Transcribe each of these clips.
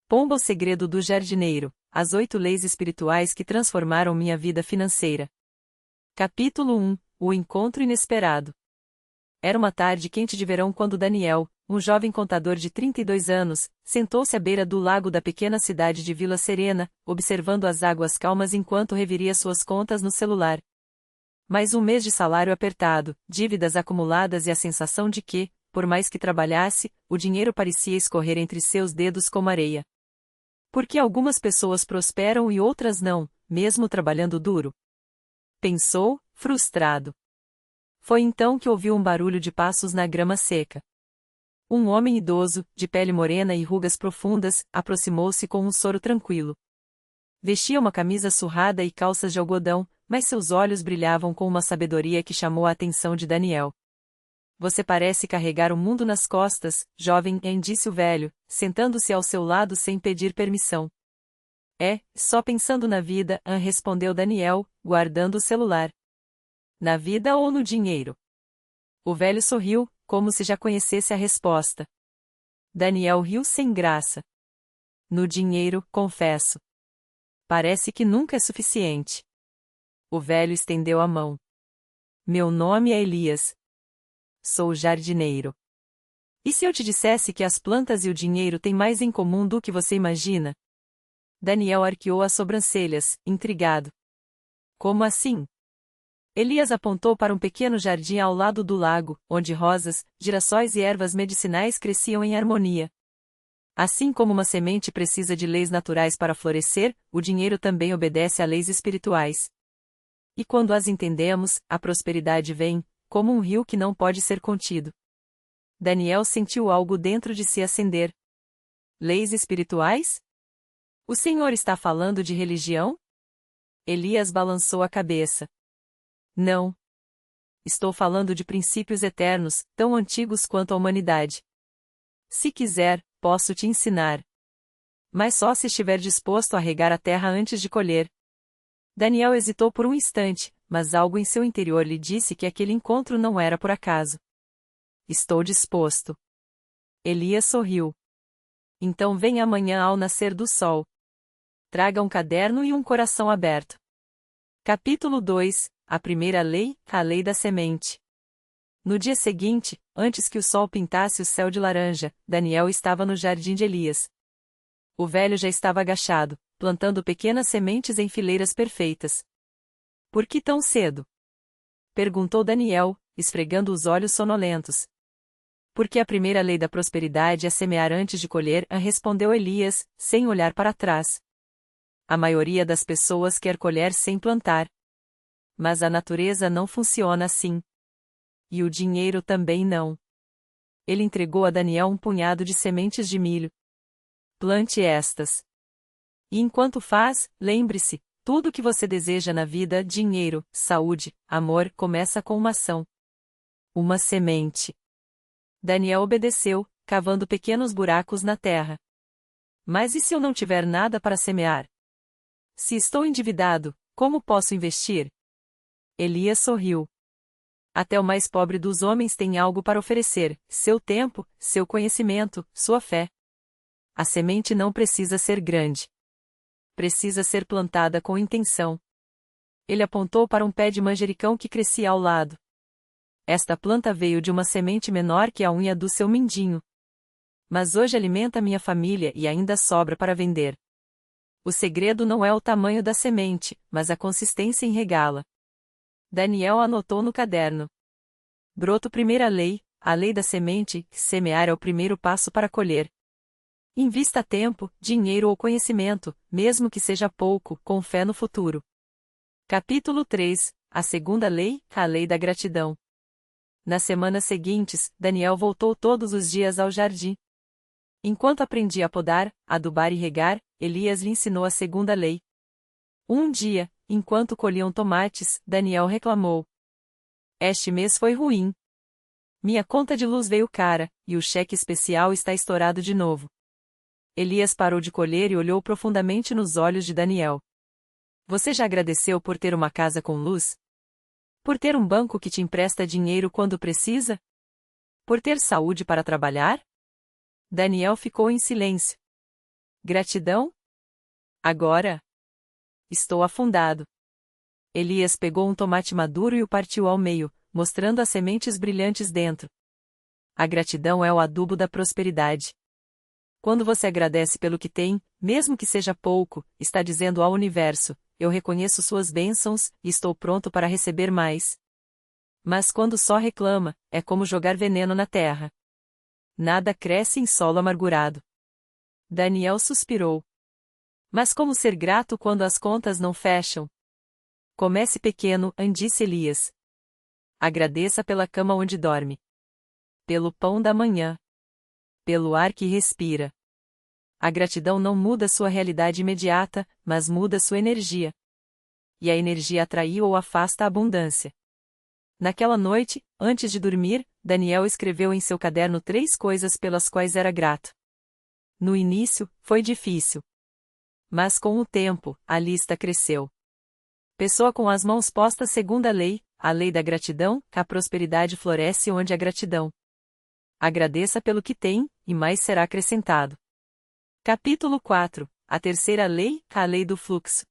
Pomba o segredo do jardineiro, as 8 leis espirituais que transformaram minha vida financeira. Capítulo 1, o encontro inesperado. Era uma tarde quente de verão quando Daniel, um jovem contador de 32 anos, sentou-se à beira do lago da pequena cidade de Vila Serena, observando as águas calmas enquanto reviria suas contas no celular. Mais um mês de salário apertado, dívidas acumuladas e a sensação de que, por mais que trabalhasse, o dinheiro parecia escorrer entre seus dedos como areia. Por que algumas pessoas prosperam e outras não, mesmo trabalhando duro? Pensou, frustrado. Foi então que ouviu um barulho de passos na grama seca. Um homem idoso, de pele morena e rugas profundas, aproximou-se com um soro tranquilo. Vestia uma camisa surrada e calças de algodão, mas seus olhos brilhavam com uma sabedoria que chamou a atenção de Daniel. Você parece carregar o mundo nas costas, jovem, disse o velho, sentando-se ao seu lado sem pedir permissão. Só pensando na vida, respondeu Daniel, guardando o celular. Na vida ou no dinheiro? O velho sorriu, como se já conhecesse a resposta. Daniel riu sem graça. No dinheiro, confesso. Parece que nunca é suficiente. O velho estendeu a mão. Meu nome é Elias. Sou jardineiro. E se eu te dissesse que as plantas e o dinheiro têm mais em comum do que você imagina? Daniel arqueou as sobrancelhas, intrigado. Como assim? Elias apontou para um pequeno jardim ao lado do lago, onde rosas, girassóis e ervas medicinais cresciam em harmonia. Assim como uma semente precisa de leis naturais para florescer, o dinheiro também obedece a leis espirituais. E quando as entendemos, a prosperidade vem, como um rio que não pode ser contido. Daniel sentiu algo dentro de si acender. Leis espirituais? O senhor está falando de religião? Elias balançou a cabeça. Não. Estou falando de princípios eternos, tão antigos quanto a humanidade. Se quiser, posso te ensinar. Mas só se estiver disposto a regar a terra antes de colher. Daniel hesitou por um instante, mas algo em seu interior lhe disse que aquele encontro não era por acaso. Estou disposto. Elias sorriu. Então venha amanhã ao nascer do sol. Traga um caderno e um coração aberto. Capítulo 2, a primeira lei, a lei da semente. No dia seguinte, antes que o sol pintasse o céu de laranja, Daniel estava no jardim de Elias. O velho já estava agachado, plantando pequenas sementes em fileiras perfeitas. Por que tão cedo? Perguntou Daniel, esfregando os olhos sonolentos. Porque a primeira lei da prosperidade é semear antes de colher, respondeu Elias, sem olhar para trás. A maioria das pessoas quer colher sem plantar. Mas a natureza não funciona assim. E o dinheiro também não. Ele entregou a Daniel um punhado de sementes de milho. Plante estas. E enquanto faz, lembre-se, tudo que você deseja na vida, dinheiro, saúde, amor, começa com uma ação. Uma semente. Daniel obedeceu, cavando pequenos buracos na terra. Mas e se eu não tiver nada para semear? Se estou endividado, como posso investir? Elias sorriu. Até o mais pobre dos homens tem algo para oferecer, seu tempo, seu conhecimento, sua fé. A semente não precisa ser grande. Precisa ser plantada com intenção. Ele apontou para um pé de manjericão que crescia ao lado. Esta planta veio de uma semente menor que a unha do seu mindinho. Mas hoje alimenta minha família e ainda sobra para vender. O segredo não é o tamanho da semente, mas a consistência em regá-la. Daniel anotou no caderno. Broto primeira lei, a lei da semente, semear é o primeiro passo para colher. Invista tempo, dinheiro ou conhecimento, mesmo que seja pouco, com fé no futuro. Capítulo 3, a segunda lei, a lei da gratidão. Nas semanas seguintes, Daniel voltou todos os dias ao jardim. Enquanto aprendia a podar, adubar e regar, Elias lhe ensinou a segunda lei. Um dia, enquanto colhiam tomates, Daniel reclamou. Este mês foi ruim. Minha conta de luz veio cara, e o cheque especial está estourado de novo. Elias parou de colher e olhou profundamente nos olhos de Daniel. Você já agradeceu por ter uma casa com luz? Por ter um banco que te empresta dinheiro quando precisa? Por ter saúde para trabalhar? Daniel ficou em silêncio. Gratidão? Agora? Estou afundado. Elias pegou um tomate maduro e o partiu ao meio, mostrando as sementes brilhantes dentro. A gratidão é o adubo da prosperidade. Quando você agradece pelo que tem, mesmo que seja pouco, está dizendo ao universo: eu reconheço suas bênçãos e estou pronto para receber mais. Mas quando só reclama, é como jogar veneno na terra. Nada cresce em solo amargurado. Daniel suspirou. Mas como ser grato quando as contas não fecham? Comece pequeno, disse Elias. Agradeça pela cama onde dorme. Pelo pão da manhã. Pelo ar que respira. A gratidão não muda sua realidade imediata, mas muda sua energia. E a energia atrai ou afasta a abundância. Naquela noite, antes de dormir, Daniel escreveu em seu caderno 3 coisas pelas quais era grato. No início, foi difícil. Mas com o tempo, a lista cresceu. Pessoa com as mãos postas segundo a lei da gratidão, a prosperidade floresce onde há gratidão. Agradeça pelo que tem, e mais será acrescentado. Capítulo 4. A terceira lei, a lei do fluxo.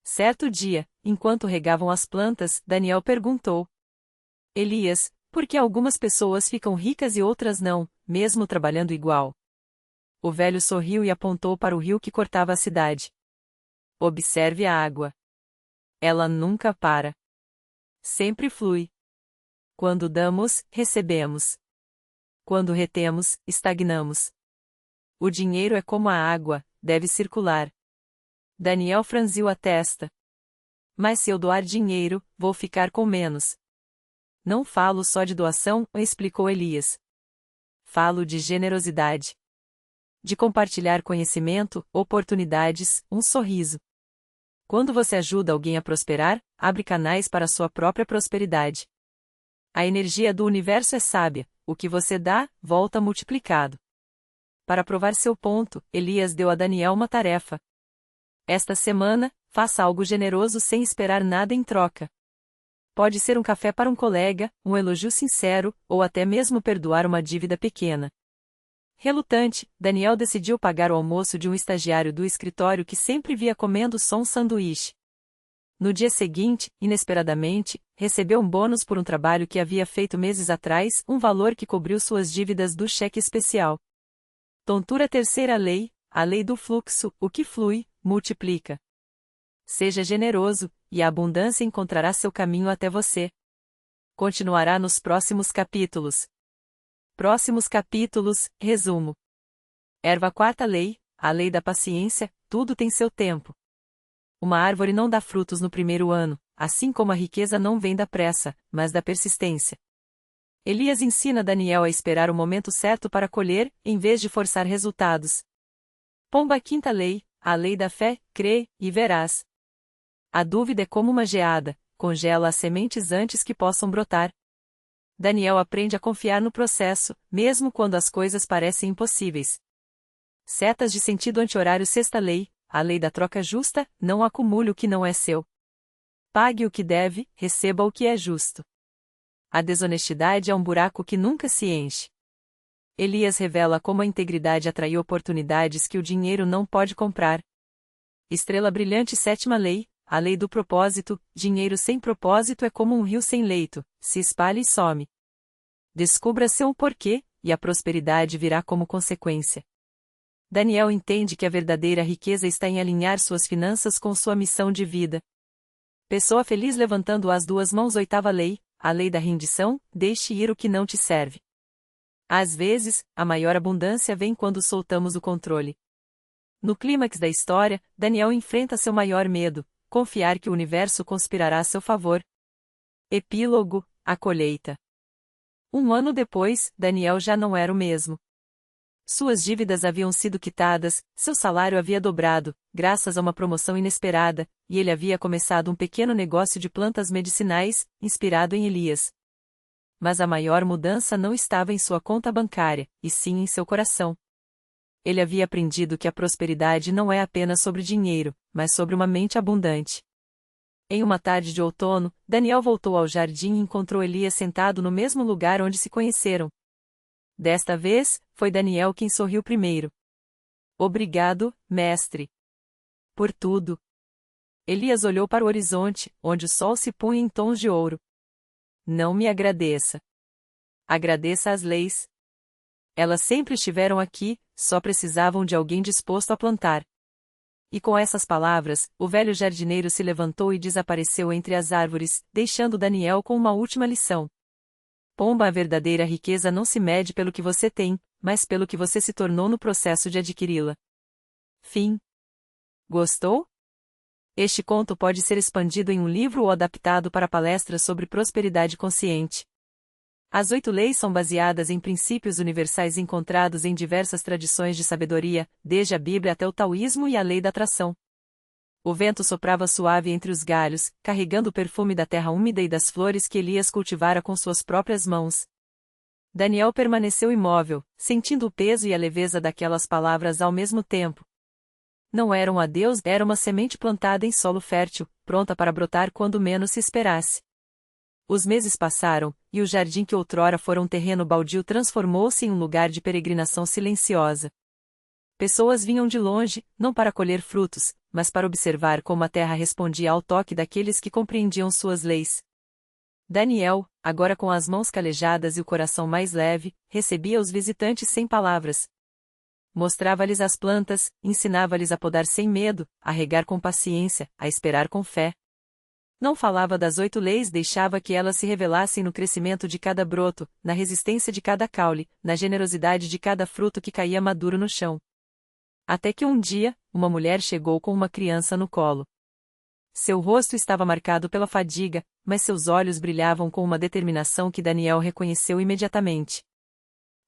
Certo dia, enquanto regavam as plantas, Daniel perguntou: Elias, por que algumas pessoas ficam ricas e outras não, mesmo trabalhando igual? O velho sorriu e apontou para o rio que cortava a cidade. Observe a água. Ela nunca para. Sempre flui. Quando damos, recebemos. Quando retemos, estagnamos. O dinheiro é como a água, deve circular. Daniel franziu a testa. Mas se eu doar dinheiro, vou ficar com menos. Não falo só de doação, explicou Elias. Falo de generosidade. De compartilhar conhecimento, oportunidades, um sorriso. Quando você ajuda alguém a prosperar, abre canais para sua própria prosperidade. A energia do universo é sábia, o que você dá, volta multiplicado. Para provar seu ponto, Elias deu a Daniel uma tarefa. Esta semana, faça algo generoso sem esperar nada em troca. Pode ser um café para um colega, um elogio sincero, ou até mesmo perdoar uma dívida pequena. Relutante, Daniel decidiu pagar o almoço de um estagiário do escritório que sempre via comendo só um sanduíche. No dia seguinte, inesperadamente, recebeu um bônus por um trabalho que havia feito meses atrás, um valor que cobriu suas dívidas do cheque especial. Tontura terceira lei, a lei do fluxo, o que flui, multiplica. Seja generoso, e a abundância encontrará seu caminho até você. Continuará nos próximos capítulos. Próximos capítulos, resumo. Erva quarta lei, a lei da paciência, tudo tem seu tempo. Uma árvore não dá frutos no primeiro ano, assim como a riqueza não vem da pressa, mas da persistência. Elias ensina Daniel a esperar o momento certo para colher, em vez de forçar resultados. Pomba quinta lei, a lei da fé, crê, e verás. A dúvida é como uma geada, congela as sementes antes que possam brotar. Daniel aprende a confiar no processo, mesmo quando as coisas parecem impossíveis. Setas de sentido anti-horário sexta lei, a lei da troca justa, não acumule o que não é seu. Pague o que deve, receba o que é justo. A desonestidade é um buraco que nunca se enche. Elias revela como a integridade atrai oportunidades que o dinheiro não pode comprar. Estrela brilhante sétima lei, a lei do propósito, dinheiro sem propósito é como um rio sem leito, se espalha e some. Descubra seu porquê, e a prosperidade virá como consequência. Daniel entende que a verdadeira riqueza está em alinhar suas finanças com sua missão de vida. Pessoa feliz levantando as duas mãos oitava lei, a lei da rendição, deixe ir o que não te serve. Às vezes, a maior abundância vem quando soltamos o controle. No clímax da história, Daniel enfrenta seu maior medo, confiar que o universo conspirará a seu favor. Epílogo, a colheita. 1 ano depois, Daniel já não era o mesmo. Suas dívidas haviam sido quitadas, seu salário havia dobrado, graças a uma promoção inesperada, e ele havia começado um pequeno negócio de plantas medicinais, inspirado em Elias. Mas a maior mudança não estava em sua conta bancária, e sim em seu coração. Ele havia aprendido que a prosperidade não é apenas sobre dinheiro, mas sobre uma mente abundante. Em uma tarde de outono, Daniel voltou ao jardim e encontrou Elias sentado no mesmo lugar onde se conheceram. Desta vez, foi Daniel quem sorriu primeiro. Obrigado, mestre. Por tudo. Elias olhou para o horizonte, onde o sol se punha em tons de ouro. Não me agradeça. Agradeça às leis. Elas sempre estiveram aqui, só precisavam de alguém disposto a plantar. E com essas palavras, o velho jardineiro se levantou e desapareceu entre as árvores, deixando Daniel com uma última lição. Pomba, a verdadeira riqueza não se mede pelo que você tem, mas pelo que você se tornou no processo de adquiri-la. Fim. Gostou? Este conto pode ser expandido em um livro ou adaptado para palestras sobre prosperidade consciente. As 8 leis são baseadas em princípios universais encontrados em diversas tradições de sabedoria, desde a Bíblia até o taoísmo e a lei da atração. O vento soprava suave entre os galhos, carregando o perfume da terra úmida e das flores que Elias cultivara com suas próprias mãos. Daniel permaneceu imóvel, sentindo o peso e a leveza daquelas palavras ao mesmo tempo. Não era um adeus, era uma semente plantada em solo fértil, pronta para brotar quando menos se esperasse. Os meses passaram, e o jardim que outrora fora um terreno baldio transformou-se em um lugar de peregrinação silenciosa. Pessoas vinham de longe, não para colher frutos, mas para observar como a terra respondia ao toque daqueles que compreendiam suas leis. Daniel, agora com as mãos calejadas e o coração mais leve, recebia os visitantes sem palavras. Mostrava-lhes as plantas, ensinava-lhes a podar sem medo, a regar com paciência, a esperar com fé. Não falava das 8 leis, deixava que elas se revelassem no crescimento de cada broto, na resistência de cada caule, na generosidade de cada fruto que caía maduro no chão. Até que um dia, uma mulher chegou com uma criança no colo. Seu rosto estava marcado pela fadiga, mas seus olhos brilhavam com uma determinação que Daniel reconheceu imediatamente.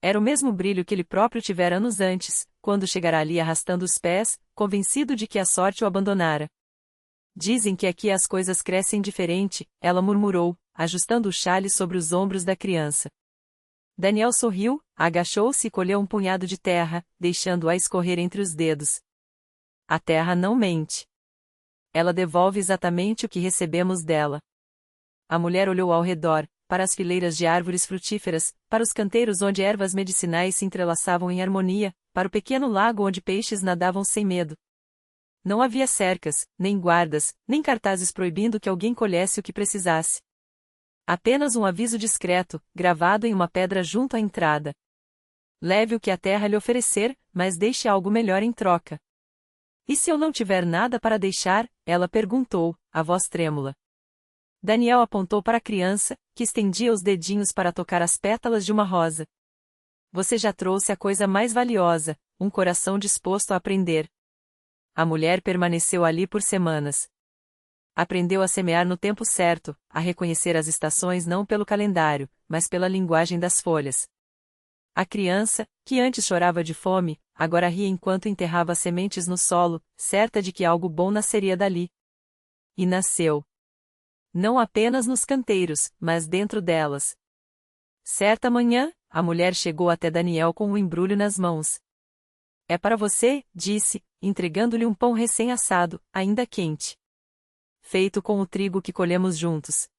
Era o mesmo brilho que ele próprio tivera anos antes, quando chegara ali arrastando os pés, convencido de que a sorte o abandonara. Dizem que aqui as coisas crescem diferente, ela murmurou, ajustando o xale sobre os ombros da criança. Daniel sorriu, agachou-se e colheu um punhado de terra, deixando-a escorrer entre os dedos. A terra não mente. Ela devolve exatamente o que recebemos dela. A mulher olhou ao redor, para as fileiras de árvores frutíferas, para os canteiros onde ervas medicinais se entrelaçavam em harmonia, para o pequeno lago onde peixes nadavam sem medo. Não havia cercas, nem guardas, nem cartazes proibindo que alguém colhesse o que precisasse. Apenas um aviso discreto, gravado em uma pedra junto à entrada. Leve o que a terra lhe oferecer, mas deixe algo melhor em troca. E se eu não tiver nada para deixar? Ela perguntou, a voz trêmula. Daniel apontou para a criança, que estendia os dedinhos para tocar as pétalas de uma rosa. Você já trouxe a coisa mais valiosa, um coração disposto a aprender. A mulher permaneceu ali por semanas. Aprendeu a semear no tempo certo, a reconhecer as estações não pelo calendário, mas pela linguagem das folhas. A criança, que antes chorava de fome, agora ria enquanto enterrava as sementes no solo, certa de que algo bom nasceria dali. E nasceu. Não apenas nos canteiros, mas dentro delas. Certa manhã, a mulher chegou até Daniel com um embrulho nas mãos. É para você, disse, entregando-lhe um pão recém-assado, ainda quente. Feito com o trigo que colhemos juntos.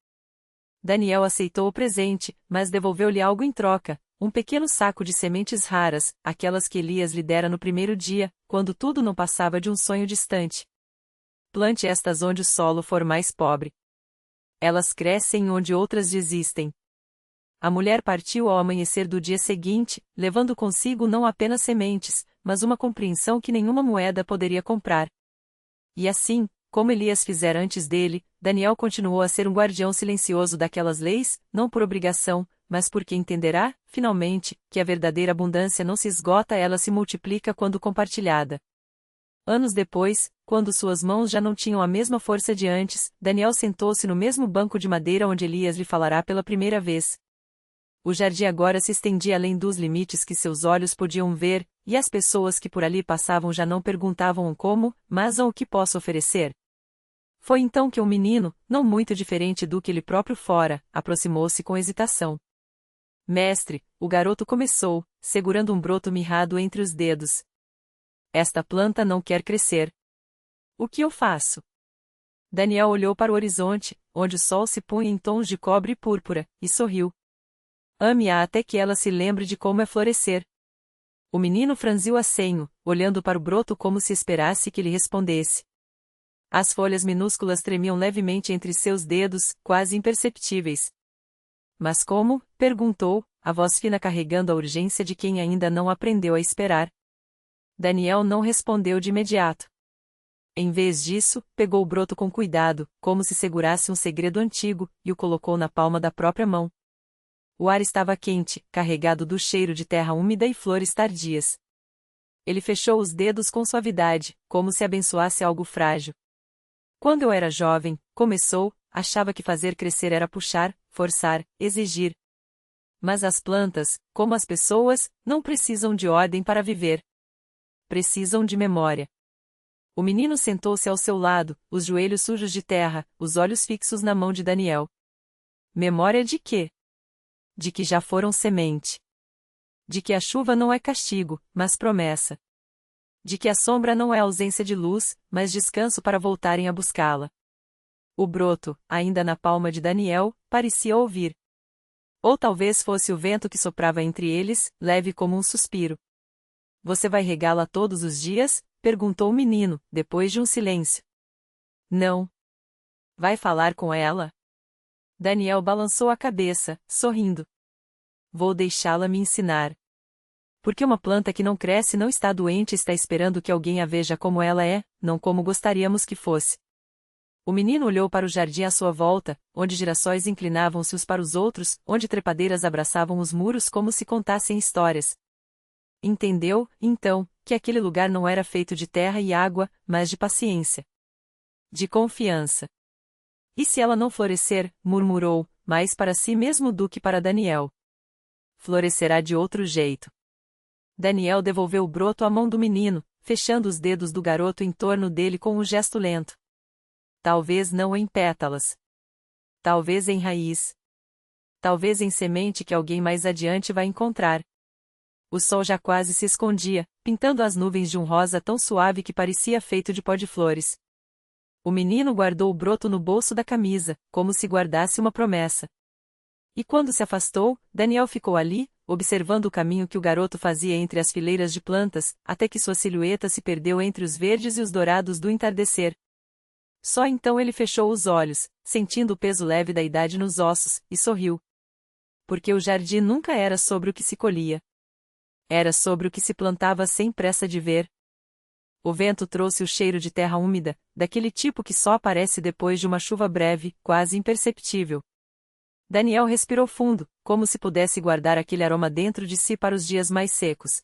Daniel aceitou o presente, mas devolveu-lhe algo em troca, um pequeno saco de sementes raras, aquelas que Elias lhe dera no primeiro dia, quando tudo não passava de um sonho distante. Plante estas onde o solo for mais pobre. Elas crescem onde outras desistem. A mulher partiu ao amanhecer do dia seguinte, levando consigo não apenas sementes, mas uma compreensão que nenhuma moeda poderia comprar. E assim, como Elias fizera antes dele, Daniel continuou a ser um guardião silencioso daquelas leis, não por obrigação, mas porque entenderá, finalmente, que a verdadeira abundância não se esgota, ela se multiplica quando compartilhada. Anos depois, quando suas mãos já não tinham a mesma força de antes, Daniel sentou-se no mesmo banco de madeira onde Elias lhe falará pela primeira vez. O jardim agora se estendia além dos limites que seus olhos podiam ver, e as pessoas que por ali passavam já não perguntavam o como, mas o que posso oferecer. Foi então que um menino, não muito diferente do que ele próprio fora, aproximou-se com hesitação. Mestre, o garoto começou, segurando um broto mirrado entre os dedos. Esta planta não quer crescer. O que eu faço? Daniel olhou para o horizonte, onde o sol se punha em tons de cobre e púrpura, e sorriu. Ame-a até que ela se lembre de como é florescer. O menino franziu a senho, olhando para o broto como se esperasse que lhe respondesse. As folhas minúsculas tremiam levemente entre seus dedos, quase imperceptíveis. Mas como? Perguntou, a voz fina carregando a urgência de quem ainda não aprendeu a esperar. Daniel não respondeu de imediato. Em vez disso, pegou o broto com cuidado, como se segurasse um segredo antigo, e o colocou na palma da própria mão. O ar estava quente, carregado do cheiro de terra úmida e flores tardias. Ele fechou os dedos com suavidade, como se abençoasse algo frágil. Quando eu era jovem, começou, achava que fazer crescer era puxar, forçar, exigir. Mas as plantas, como as pessoas, não precisam de ordem para viver. Precisam de memória. O menino sentou-se ao seu lado, os joelhos sujos de terra, os olhos fixos na mão de Daniel. Memória de quê? De que já foram semente. De que a chuva não é castigo, mas promessa. De que a sombra não é ausência de luz, mas descanso para voltarem a buscá-la. O broto, ainda na palma de Daniel, parecia ouvir. Ou talvez fosse o vento que soprava entre eles, leve como um suspiro. Você vai regá-la todos os dias? Perguntou o menino, depois de um silêncio. Não. Vai falar com ela? Daniel balançou a cabeça, sorrindo. Vou deixá-la me ensinar. Porque uma planta que não cresce não está doente e está esperando que alguém a veja como ela é, não como gostaríamos que fosse. O menino olhou para o jardim à sua volta, onde girassóis inclinavam-se uns para os outros, onde trepadeiras abraçavam os muros como se contassem histórias. Entendeu, então, que aquele lugar não era feito de terra e água, mas de paciência. De confiança. E se ela não florescer, murmurou, mais para si mesmo do que para Daniel. Florescerá de outro jeito. Daniel devolveu o broto à mão do menino, fechando os dedos do garoto em torno dele com um gesto lento. Talvez não em pétalas. Talvez em raiz. Talvez em semente que alguém mais adiante vai encontrar. O sol já quase se escondia, pintando as nuvens de um rosa tão suave que parecia feito de pó de flores. O menino guardou o broto no bolso da camisa, como se guardasse uma promessa. E quando se afastou, Daniel ficou ali, observando o caminho que o garoto fazia entre as fileiras de plantas, até que sua silhueta se perdeu entre os verdes e os dourados do entardecer. Só então ele fechou os olhos, sentindo o peso leve da idade nos ossos, e sorriu. Porque o jardim nunca era sobre o que se colhia. Era sobre o que se plantava sem pressa de ver. O vento trouxe o cheiro de terra úmida, daquele tipo que só aparece depois de uma chuva breve, quase imperceptível. Daniel respirou fundo, como se pudesse guardar aquele aroma dentro de si para os dias mais secos.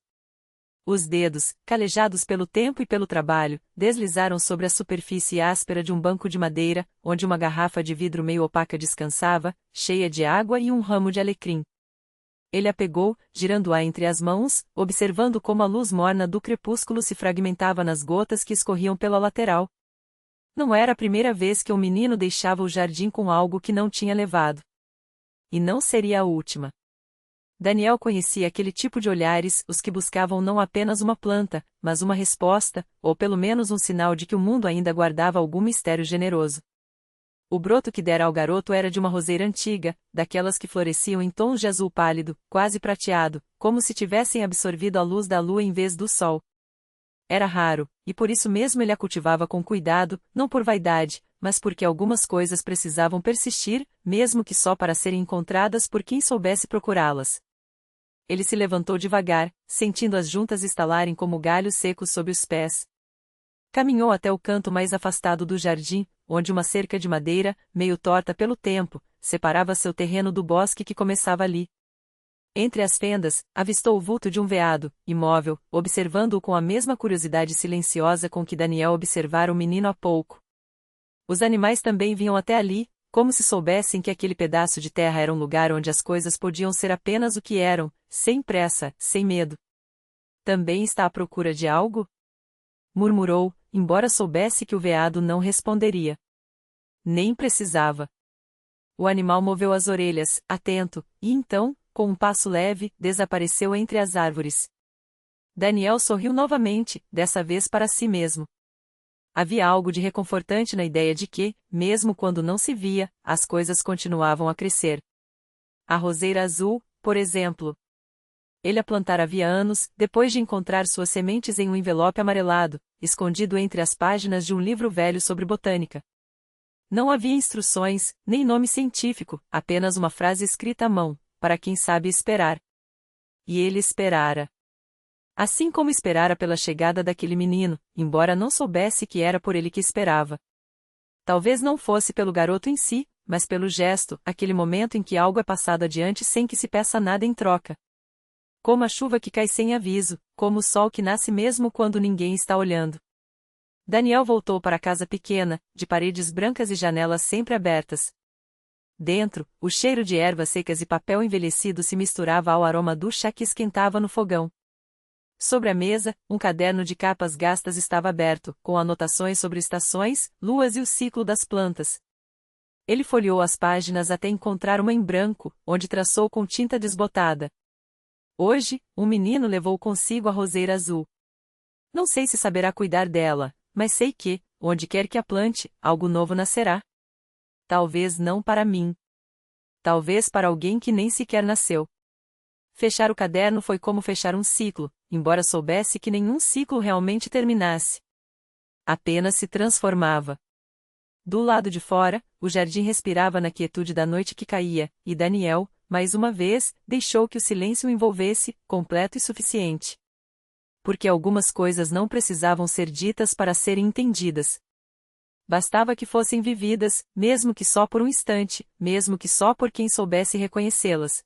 Os dedos, calejados pelo tempo e pelo trabalho, deslizaram sobre a superfície áspera de um banco de madeira, onde uma garrafa de vidro meio opaca descansava, cheia de água e um ramo de alecrim. Ele a pegou, girando-a entre as mãos, observando como a luz morna do crepúsculo se fragmentava nas gotas que escorriam pela lateral. Não era a primeira vez que um menino deixava o jardim com algo que não tinha levado. E não seria a última. Daniel conhecia aquele tipo de olhares, os que buscavam não apenas uma planta, mas uma resposta, ou pelo menos um sinal de que o mundo ainda guardava algum mistério generoso. O broto que dera ao garoto era de uma roseira antiga, daquelas que floresciam em tons de azul pálido, quase prateado, como se tivessem absorvido a luz da lua em vez do sol. Era raro, e por isso mesmo ele a cultivava com cuidado, não por vaidade, mas porque algumas coisas precisavam persistir, mesmo que só para serem encontradas por quem soubesse procurá-las. Ele se levantou devagar, sentindo as juntas estalarem como galhos secos sob os pés. Caminhou até o canto mais afastado do jardim, onde uma cerca de madeira, meio torta pelo tempo, separava seu terreno do bosque que começava ali. Entre as fendas, avistou o vulto de um veado, imóvel, observando-o com a mesma curiosidade silenciosa com que Daniel observara o menino há pouco. Os animais também vinham até ali, como se soubessem que aquele pedaço de terra era um lugar onde as coisas podiam ser apenas o que eram, sem pressa, sem medo. Também está à procura de algo? Murmurou, embora soubesse que o veado não responderia. Nem precisava. O animal moveu as orelhas, atento, e então, com um passo leve, desapareceu entre as árvores. Daniel sorriu novamente, dessa vez para si mesmo. Havia algo de reconfortante na ideia de que, mesmo quando não se via, as coisas continuavam a crescer. A roseira azul, por exemplo. Ele a plantara havia anos, depois de encontrar suas sementes em um envelope amarelado, escondido entre as páginas de um livro velho sobre botânica. Não havia instruções, nem nome científico, apenas uma frase escrita à mão, para quem sabe esperar. E ele esperara. Assim como esperara pela chegada daquele menino, embora não soubesse que era por ele que esperava. Talvez não fosse pelo garoto em si, mas pelo gesto, aquele momento em que algo é passado adiante sem que se peça nada em troca. Como a chuva que cai sem aviso, como o sol que nasce mesmo quando ninguém está olhando. Daniel voltou para a casa pequena, de paredes brancas e janelas sempre abertas. Dentro, o cheiro de ervas secas e papel envelhecido se misturava ao aroma do chá que esquentava no fogão. Sobre a mesa, um caderno de capas gastas estava aberto, com anotações sobre estações, luas e o ciclo das plantas. Ele folheou as páginas até encontrar uma em branco, onde traçou com tinta desbotada. Hoje, um menino levou consigo a roseira azul. Não sei se saberá cuidar dela, mas sei que, onde quer que a plante, algo novo nascerá. Talvez não para mim. Talvez para alguém que nem sequer nasceu. Fechar o caderno foi como fechar um ciclo, embora soubesse que nenhum ciclo realmente terminasse. Apenas se transformava. Do lado de fora, o jardim respirava na quietude da noite que caía, e Daniel, mais uma vez, deixou que o silêncio o envolvesse, completo e suficiente. Porque algumas coisas não precisavam ser ditas para serem entendidas. Bastava que fossem vividas, mesmo que só por um instante, mesmo que só por quem soubesse reconhecê-las.